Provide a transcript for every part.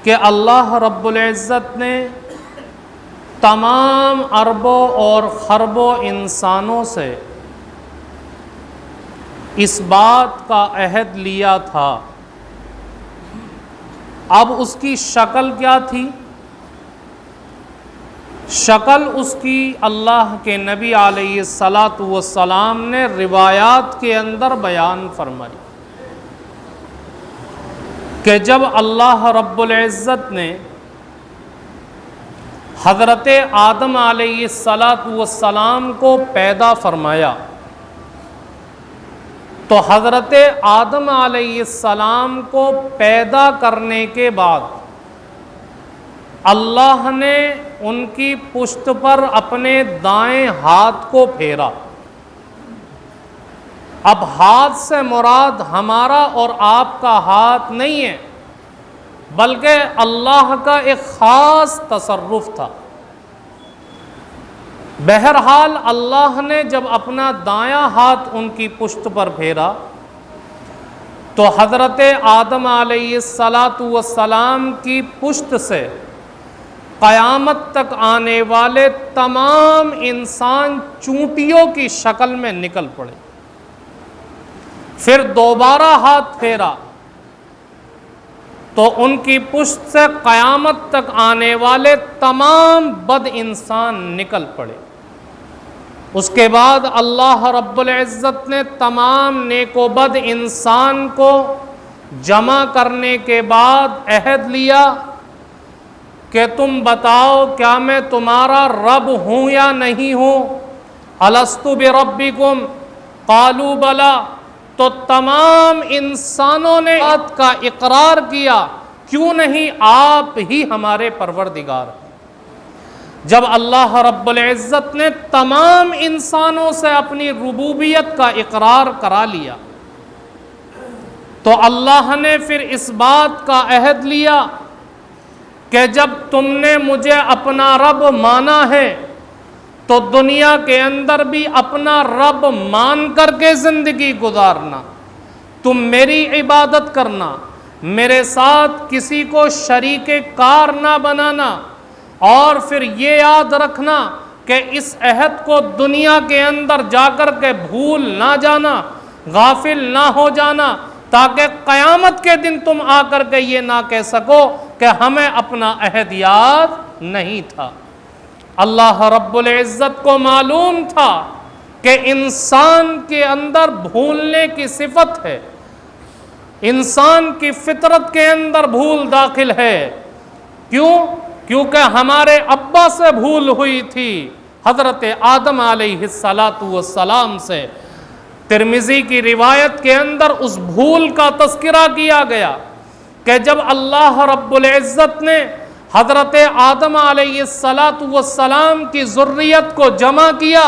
کہ اللہ رب العزت نے تمام اربوں اور خربوں انسانوں سے اس بات کا عہد لیا تھا۔ اب اس کی شکل کیا تھی؟ شکل اس کی اللہ کے نبی علیہ الصلاۃ والسلام نے روایات کے اندر بیان فرمائی کہ جب اللہ رب العزت نے حضرت آدم علیہ الصلاۃ والسلام کو پیدا فرمایا تو حضرت آدم علیہ السلام کو پیدا کرنے کے بعد اللہ نے ان کی پشت پر اپنے دائیں ہاتھ کو پھیرا۔ اب ہاتھ سے مراد ہمارا اور آپ کا ہاتھ نہیں ہے، بلکہ اللہ کا ایک خاص تصرف تھا۔ بہرحال اللہ نے جب اپنا دایاں ہاتھ ان کی پشت پر پھیرا تو حضرت آدم علیہ الصلاۃ والسلام کی پشت سے قیامت تک آنے والے تمام انسان چونٹیوں کی شکل میں نکل پڑے۔ پھر دوبارہ ہاتھ پھیرا تو ان کی پشت سے قیامت تک آنے والے تمام بد انسان نکل پڑے۔ اس کے بعد اللہ رب العزت نے تمام نیک و بد انسان کو جمع کرنے کے بعد عہد لیا کہ تم بتاؤ کیا میں تمہارا رب ہوں یا نہیں ہوں؟ الستُ بربکم قالوا بلی، تو تمام انسانوں نے بات کا اقرار کیا، کیوں نہیں، آپ ہی ہمارے پروردگار ہیں۔ جب اللہ رب العزت نے تمام انسانوں سے اپنی ربوبیت کا اقرار کرا لیا تو اللہ نے پھر اس بات کا عہد لیا کہ جب تم نے مجھے اپنا رب مانا ہے تو دنیا کے اندر بھی اپنا رب مان کر کے زندگی گزارنا، تم میری عبادت کرنا، میرے ساتھ کسی کو شریک کار نہ بنانا، اور پھر یہ یاد رکھنا کہ اس عہد کو دنیا کے اندر جا کر کے بھول نہ جانا، غافل نہ ہو جانا، تاکہ قیامت کے دن تم آ کر کے یہ نہ کہہ سکو کہ ہمیں اپنا عہد یاد نہیں تھا۔ اللہ رب العزت کو معلوم تھا کہ انسان کے اندر بھولنے کی صفت ہے، انسان کی فطرت کے اندر بھول داخل ہے۔ کیونکہ ہمارے ابا سے بھول ہوئی تھی، حضرت آدم علیہ الصلاۃ والسلام سے۔ ترمذی کی روایت کے اندر اس بھول کا تذکرہ کیا گیا کہ جب اللہ رب العزت نے حضرت آدم علیہ الصلاۃ والسلام کی ذریت کو جمع کیا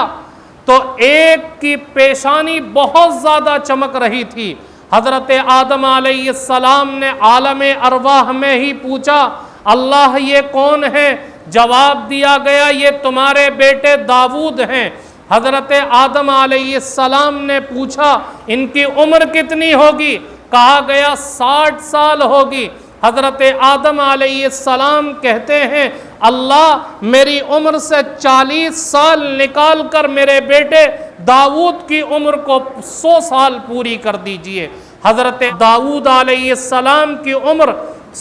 تو ایک کی پیشانی بہت زیادہ چمک رہی تھی۔ حضرت آدم علیہ السلام نے عالم ارواح میں ہی پوچھا، اللہ یہ کون ہے؟ جواب دیا گیا یہ تمہارے بیٹے داؤد ہیں۔ حضرت آدم علیہ السلام نے پوچھا ان کی عمر کتنی ہوگی؟ کہا گیا 60 سال ہوگی۔ حضرت آدم علیہ السلام کہتے ہیں اللہ میری عمر سے 40 سال نکال کر میرے بیٹے داؤد کی عمر کو 100 سال پوری کر دیجئے۔ حضرت داؤد علیہ السلام کی عمر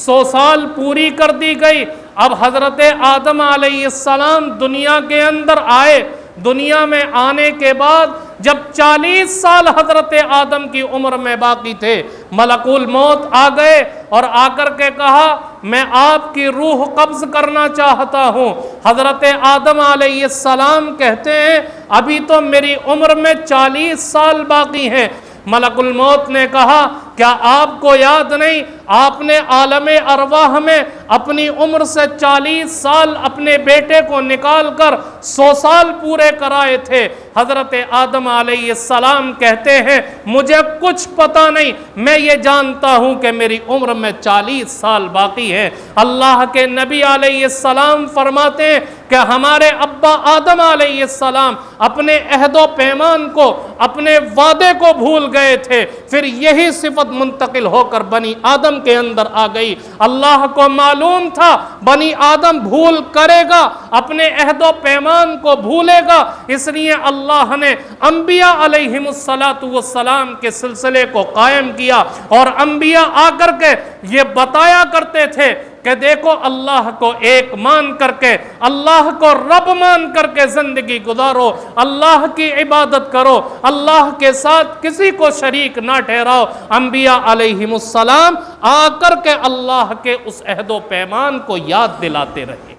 100 سال پوری کر دی گئی۔ اب حضرت آدم علیہ السلام دنیا کے اندر آئے، دنیا میں آنے کے بعد جب 40 سال حضرت آدم کی عمر میں باقی تھے، ملک الموت آ گئے اور آ کر کے کہا میں آپ کی روح قبض کرنا چاہتا ہوں۔ حضرت آدم علیہ السلام کہتے ہیں ابھی تو میری عمر میں 40 سال باقی ہیں۔ ملک الموت نے کہا کیا آپ کو یاد نہیں آپ نے عالم ارواح میں اپنی عمر سے 40 سال اپنے بیٹے کو نکال کر 100 سال پورے کرائے تھے؟ حضرت آدم علیہ السلام کہتے ہیں مجھے کچھ پتہ نہیں، میں یہ جانتا ہوں کہ میری عمر میں 40 سال باقی ہے۔ اللہ کے نبی علیہ السلام فرماتے ہیں کہ ہمارے ابا آدم علیہ السلام اپنے عہد و پیمان کو، اپنے وعدے کو بھول گئے تھے، پھر یہی صفت منتقل ہو کر بنی آدم کے اندر آ گئی۔ اللہ کو معلوم تھا بنی آدم بھول کرے گا، اپنے عہد و پیمان کو بھولے گا، اس لیے اللہ نے انبیاء علیہم السلام کے سلسلے کو قائم کیا، اور انبیاء آ کر کے یہ بتایا کرتے تھے کہ دیکھو اللہ کو ایک مان کر کے، اللہ کو رب مان کر کے زندگی گزارو، اللہ کی عبادت کرو، اللہ کے ساتھ کسی کو شریک نہ ٹھہراؤ۔ انبیاء علیہم السلام آ کر کے اللہ کے اس عہد و پیمان کو یاد دلاتے رہے۔